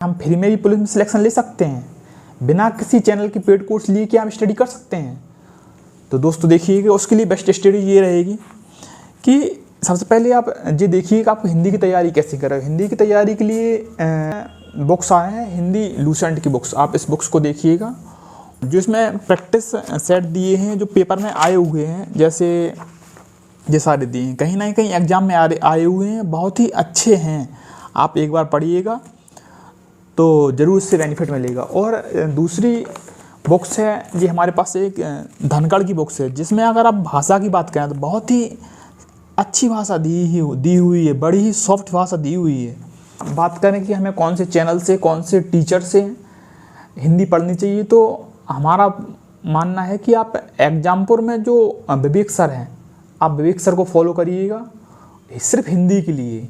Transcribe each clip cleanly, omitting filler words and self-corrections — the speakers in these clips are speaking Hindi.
हम फ्री में भी पुलिस में सिलेक्शन ले सकते हैं, बिना किसी चैनल की पेड कोर्स लिए कि हम स्टडी कर सकते हैं। तो दोस्तों देखिएगा, उसके लिए बेस्ट स्ट्रेटजी ये रहेगी कि सबसे पहले आप ये देखिए कि आपको हिंदी की तैयारी कैसे करें। हिंदी की तैयारी के लिए बुक्स आए हैं, हिंदी लूसेंट की बुक्स, आप इस बुक्स को देखिएगा। जो इसमें प्रैक्टिस सेट दिए हैं जो पेपर में आए हुए हैं, जैसे ये सारे दिए हैं, कहीं ना कहीं एग्जाम में आए हुए हैं, बहुत ही अच्छे हैं। आप एक बार पढ़िएगा तो ज़रूर इससे बेनिफिट मिलेगा। और दूसरी बुक्स है, ये हमारे पास एक धनखड़ की बुक्स है, जिसमें अगर आप भाषा की बात करें तो बहुत ही अच्छी भाषा दी हुई है, बड़ी ही सॉफ्ट भाषा दी हुई है। बात करें कि हमें कौन से चैनल से, कौन से टीचर से हिंदी पढ़नी चाहिए, तो हमारा मानना है कि आप एग्जामपुर में जो विवेक सर हैं, आप विवेक सर को फॉलो करिएगा सिर्फ हिंदी के लिए।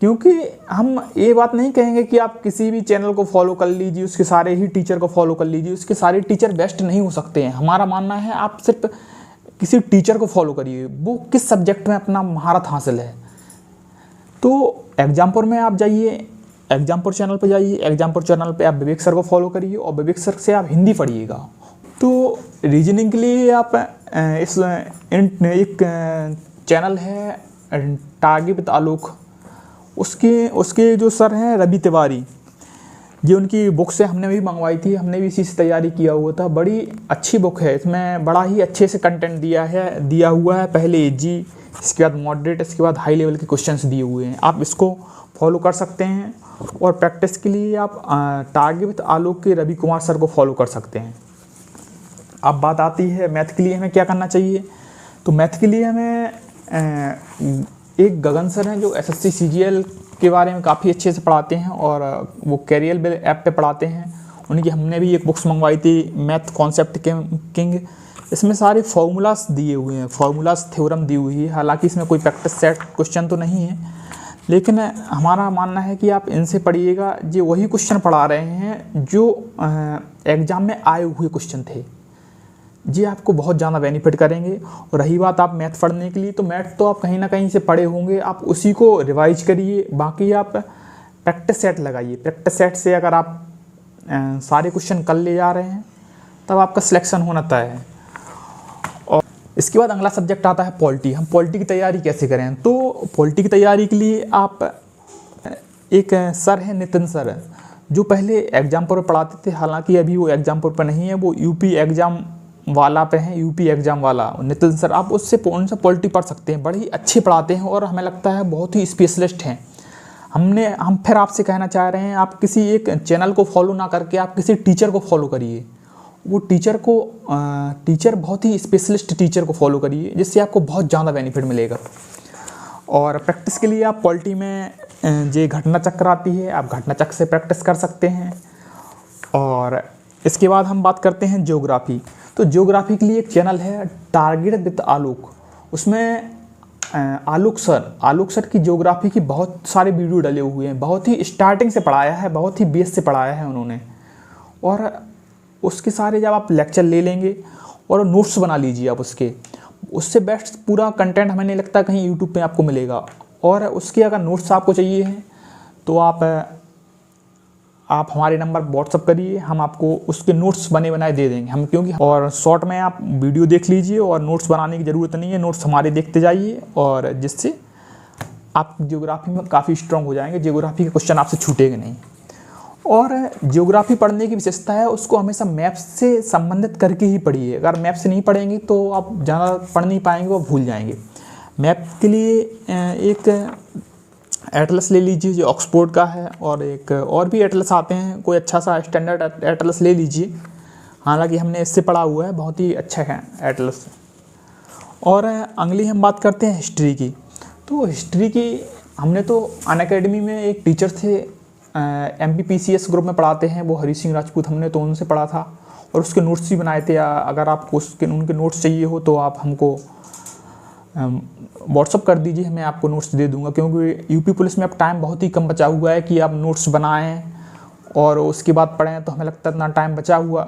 क्योंकि हम ये बात नहीं कहेंगे कि आप किसी भी चैनल को फॉलो कर लीजिए, उसके सारे ही टीचर को फॉलो कर लीजिए, उसके सारे टीचर बेस्ट नहीं हो सकते हैं। हमारा मानना है आप सिर्फ किसी टीचर को फॉलो करिए, वो किस सब्जेक्ट में अपना महारत हासिल है। तो एग्जामपुर में आप जाइए, एग्जामपुर चैनल पर जाइए, एग्जामपुर चैनल पे आप विवेक सर को फॉलो करिए और विवेक सर से आप हिंदी पढ़िएगा। तो रीजनिंग के लिए आप एक चैनल है टारगेट विद आलोक, उसके जो सर हैं रवि तिवारी, ये उनकी बुक से हमने भी मंगवाई थी, हमने भी इसी से तैयारी किया हुआ था। बड़ी अच्छी बुक है, इसमें बड़ा ही अच्छे से कंटेंट दिया हुआ है। पहले इजी, इसके बाद मॉडरेट, इसके बाद हाई लेवल के क्वेश्चंस दिए हुए हैं। आप इसको फॉलो कर सकते हैं। और प्रैक्टिस के लिए आप टारगेट विद आलोक के रवि कुमार सर को फॉलो कर सकते हैं। अब बात आती है मैथ के लिए हमें क्या करना चाहिए। तो मैथ के लिए हमें एक गगन सर हैं जो SSC CGL के बारे में काफ़ी अच्छे से पढ़ाते हैं और वो कैरियर ऐप पे पढ़ाते हैं। उनकी हमने भी एक बुक्स मंगवाई थी, मैथ कॉन्सेप्ट किंग। इसमें सारे फार्मूलास दिए हुए हैं, फार्मूलास थ्योरम दी हुई है। हालांकि इसमें कोई प्रैक्टिस सेट क्वेश्चन तो नहीं है, लेकिन हमारा मानना है कि आप इनसे पढ़िएगा। ये वही क्वेश्चन पढ़ा रहे हैं जो एग्ज़ाम में आए हुए क्वेश्चन थे, जी आपको बहुत ज़्यादा बेनिफिट करेंगे। और रही बात आप मैथ पढ़ने के लिए, तो मैथ तो आप कहीं ना कहीं से पढ़े होंगे, आप उसी को रिवाइज करिए। बाकी आप प्रैक्टिस सेट लगाइए। प्रैक्टिस सेट से अगर आप सारे क्वेश्चन कर ले जा रहे हैं तब आपका सिलेक्शन होना तय है। और इसके बाद अगला सब्जेक्ट आता है पॉलिटी। हम पॉलिटी की तैयारी कैसे करें। तो पॉलिटी की तैयारी के लिए आप एक सर है नितिन सर, जो पहले एग्जामपुर पर पढ़ाते थे, हालांकि अभी वो एग्जामपुर पर नहीं है, वो यूपी एग्ज़ाम वाला पे हैं, यूपी एग्ज़ाम वाला नितिन सर। आप उनसे पॉलिटी पढ़ सकते हैं, बड़ी अच्छी पढ़ाते हैं और हमें लगता है बहुत ही स्पेशलिस्ट हैं। हम फिर आपसे कहना चाह रहे हैं, आप किसी एक चैनल को फॉलो ना करके आप किसी टीचर को फॉलो करिए। वो टीचर बहुत ही स्पेशलिस्ट टीचर को फॉलो करिए, जिससे आपको बहुत ज़्यादा बेनिफिट मिलेगा। और प्रैक्टिस के लिए आप पॉलिटी में जो घटना चक्र आती है, आप घटना चक्र से प्रैक्टिस कर सकते हैं। और इसके बाद हम बात करते हैं ज्योग्राफी। तो ज्योग्राफी के लिए एक चैनल है टारगेट विद आलोक, उसमें आलोक सर की ज्योग्राफी की बहुत सारे वीडियो डले हुए हैं। बहुत ही स्टार्टिंग से पढ़ाया है, बहुत ही बेस से पढ़ाया है उन्होंने। और उसके सारे जब आप लेक्चर ले लेंगे और नोट्स बना लीजिए आप उससे बेस्ट पूरा कंटेंट हमें नहीं लगता कहीं यूट्यूब पे आपको मिलेगा। और उसके अगर नोट्स आपको चाहिए हैं तो आप हमारे नंबर व्हाट्सअप करिए, हम आपको उसके नोट्स बने बनाए दे देंगे हम। क्योंकि और शॉर्ट में आप वीडियो देख लीजिए और नोट्स बनाने की ज़रूरत नहीं है, नोट्स हमारे देखते जाइए, और जिससे आप ज्योग्राफी में काफ़ी स्ट्रांग हो जाएंगे। ज्योग्राफी के क्वेश्चन आपसे छूटेंगे नहीं। और ज्योग्राफी पढ़ने की विशेषता है, उसको हमेशा मैप से संबंधित करके ही पढ़िए। अगर मैप से नहीं पढ़ेंगे तो आप ज़्यादा पढ़ नहीं पाएंगे और भूल जाएंगे। मैप के लिए एक एटलस ले लीजिए जो ऑक्सफोर्ड का है, और एक और भी एटलस आते हैं, कोई अच्छा सा स्टैंडर्ड एटलस ले लीजिए। हालांकि हमने इससे पढ़ा हुआ है, बहुत ही अच्छा है एटलस। और अगली हम बात करते हैं हिस्ट्री की। तो हिस्ट्री की हमने तो अनअकैडमी में एक टीचर थे, MPPCS ग्रुप में पढ़ाते हैं, वो हरी सिंह राजपूत, हमने तो उनसे पढ़ा था और उसके नोट्स भी बनाए थे। अगर आपको उनके नोट्स चाहिए हो तो आप हमको व्हाट्सअप कर दीजिए, मैं आपको नोट्स दे दूंगा। क्योंकि यूपी पुलिस में अब टाइम बहुत ही कम बचा हुआ है कि आप नोट्स बनाएं और उसके बाद पढ़ें, तो हमें लगता है इतना टाइम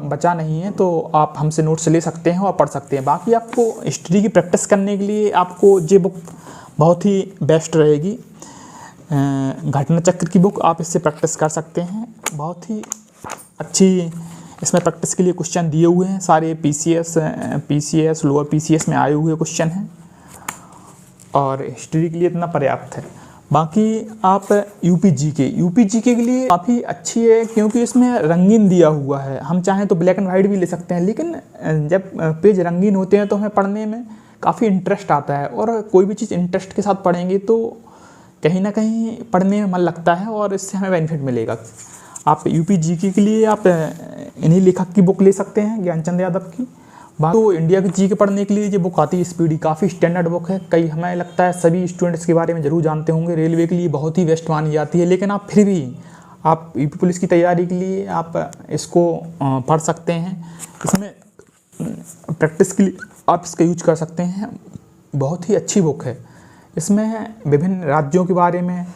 बचा नहीं है। तो आप हमसे नोट्स ले सकते हैं और पढ़ सकते हैं। बाकी आपको हिस्ट्री की प्रैक्टिस करने के लिए आपको ये बुक बहुत ही बेस्ट रहेगी। घटना चक्र की बुक, आप इससे प्रैक्टिस कर सकते हैं। बहुत ही अच्छी इसमें प्रैक्टिस के लिए क्वेश्चन दिए हुए हैं, सारे पीसीएस लोअर पीसीएस में आए हुए क्वेश्चन हैं और हिस्ट्री के लिए इतना पर्याप्त है। बाकी आप यूपी जीके के लिए काफ़ी अच्छी है क्योंकि इसमें रंगीन दिया हुआ है। हम चाहें तो ब्लैक एंड वाइट भी ले सकते हैं, लेकिन जब पेज रंगीन होते हैं तो हमें पढ़ने में काफ़ी इंटरेस्ट आता है और कोई भी चीज़ इंटरेस्ट के साथ पढ़ेंगे तो कहीं ना कहीं पढ़ने में मन लगता है और इससे हमें बेनिफिट मिलेगा। आप यूपी जीके के लिए आप इन्हीं लेखक की बुक ले सकते हैं, ज्ञानचंद यादव की। तो इंडिया की जीके पढ़ने के लिए ये बुक आती है स्पीडी, काफ़ी स्टैंडर्ड बुक है। कई हमें लगता है सभी स्टूडेंट्स के बारे में ज़रूर जानते होंगे, रेलवे के लिए बहुत ही बेस्ट मानी जाती है, लेकिन आप फिर भी आप यूपी पुलिस की तैयारी के लिए आप इसको पढ़ सकते हैं। इसमें प्रैक्टिस के लिए आप इसका यूज कर सकते हैं। बहुत ही अच्छी बुक है। इसमें विभिन्न राज्यों के बारे में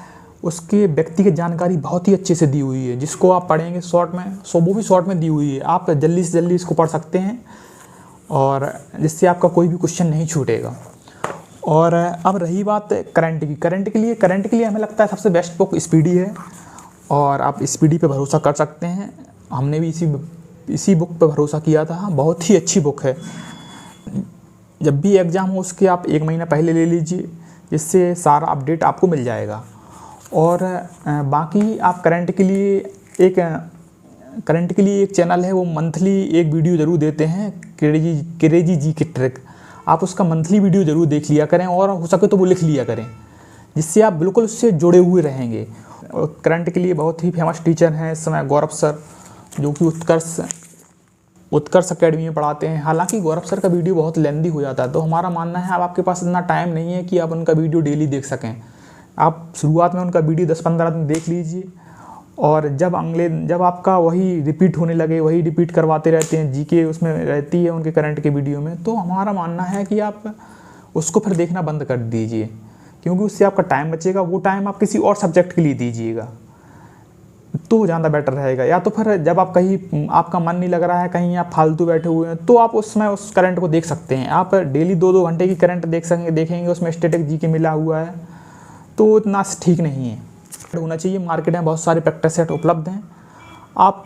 उसके व्यक्तिगत जानकारी बहुत ही अच्छे से दी हुई है, जिसको आप पढ़ेंगे शॉर्ट में, वो भी शॉर्ट में दी हुई है। आप जल्दी से जल्दी इसको पढ़ सकते हैं और जिससे आपका कोई भी क्वेश्चन नहीं छूटेगा। और अब रही बात करंट की, करंट के लिए हमें लगता है सबसे बेस्ट बुक स्पीडी है और आप स्पीडी पे भरोसा कर सकते हैं। हमने भी इसी बुक पे भरोसा किया था। बहुत ही अच्छी बुक है। जब भी एग्ज़ाम हो उसके आप 1 महीना पहले ले लीजिए, जिससे सारा अपडेट आपको मिल जाएगा। और बाकी आप करंट के लिए एक चैनल है, वो मंथली एक वीडियो ज़रूर देते हैं, क्रेजी जी की ट्रिक। आप उसका मंथली वीडियो ज़रूर देख लिया करें और हो सके तो वो लिख लिया करें, जिससे आप बिल्कुल उससे जुड़े हुए रहेंगे। और करंट के लिए बहुत ही फेमस टीचर हैं इस समय गौरव सर, जो कि उत्कर्ष अकेडमी में पढ़ाते हैं। हालांकि गौरव सर का वीडियो बहुत लेंदी हो जाता है, तो हमारा मानना है अब आपके पास इतना टाइम नहीं है कि आप उनका वीडियो डेली देख सकें। आप शुरुआत में उनका वीडियो 10-15 दिन देख लीजिए और जब आपका वही रिपीट होने लगे, वही रिपीट करवाते रहते हैं, जीके उसमें रहती है उनके करंट के वीडियो में, तो हमारा मानना है कि आप उसको फिर देखना बंद कर दीजिए, क्योंकि उससे आपका टाइम बचेगा। वो टाइम आप किसी और सब्जेक्ट के लिए दीजिएगा तो ज़्यादा बेटर रहेगा। या तो फिर जब आप कहीं आपका मन नहीं लग रहा है, कहीं आप फालतू बैठे हुए हैं, तो आप उस समय उस करंट को देख सकते हैं। आप डेली 2-2 घंटे की करंट देखेंगे उसमें स्टैटिक जीके मिला हुआ है, तो इतना ठीक नहीं है। होना चाहिए। मार्केट में बहुत सारे प्रैक्टिस सेट उपलब्ध हैं। आप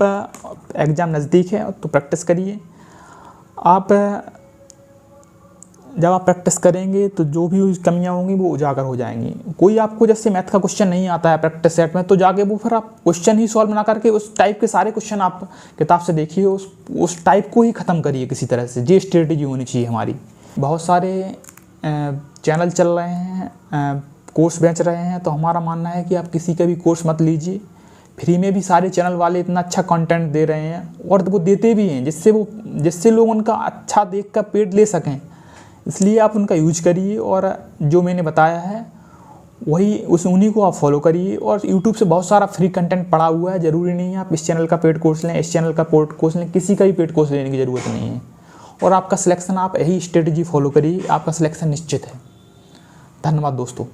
एग्ज़ाम नज़दीक है तो प्रैक्टिस करिए। जब आप प्रैक्टिस करेंगे तो जो भी कमियां होंगी वो उजागर हो जाएंगी। कोई आपको जैसे मैथ का क्वेश्चन नहीं आता है प्रैक्टिस सेट में, तो जाके वो फिर आप क्वेश्चन ही सॉल्व ना करके उस टाइप के सारे क्वेश्चन आप किताब से देखिए, उस टाइप को ही ख़त्म करिए किसी तरह से। ये स्ट्रेटेजी होनी चाहिए हमारी। बहुत सारे चैनल चल रहे हैं, कोर्स बेच रहे हैं, तो हमारा मानना है कि आप किसी का भी कोर्स मत लीजिए। फ्री में भी सारे चैनल वाले इतना अच्छा कंटेंट दे रहे हैं और वो देते भी हैं जिससे लोग उनका अच्छा देख कर पेड ले सकें। इसलिए आप उनका यूज करिए और जो मैंने बताया है उन्हीं को आप फॉलो करिए। और यूट्यूब से बहुत सारा फ्री कंटेंट पड़ा हुआ है। ज़रूरी नहीं है आप इस चैनल का पेड कोर्स लें, इस चैनल का पेड कोर्स लें, किसी का भी पेड कोर्स लेने की ज़रूरत नहीं है। और आपका सिलेक्शन आप यही स्ट्रेटजी फॉलो करिए, आपका सिलेक्शन निश्चित है। धन्यवाद दोस्तों।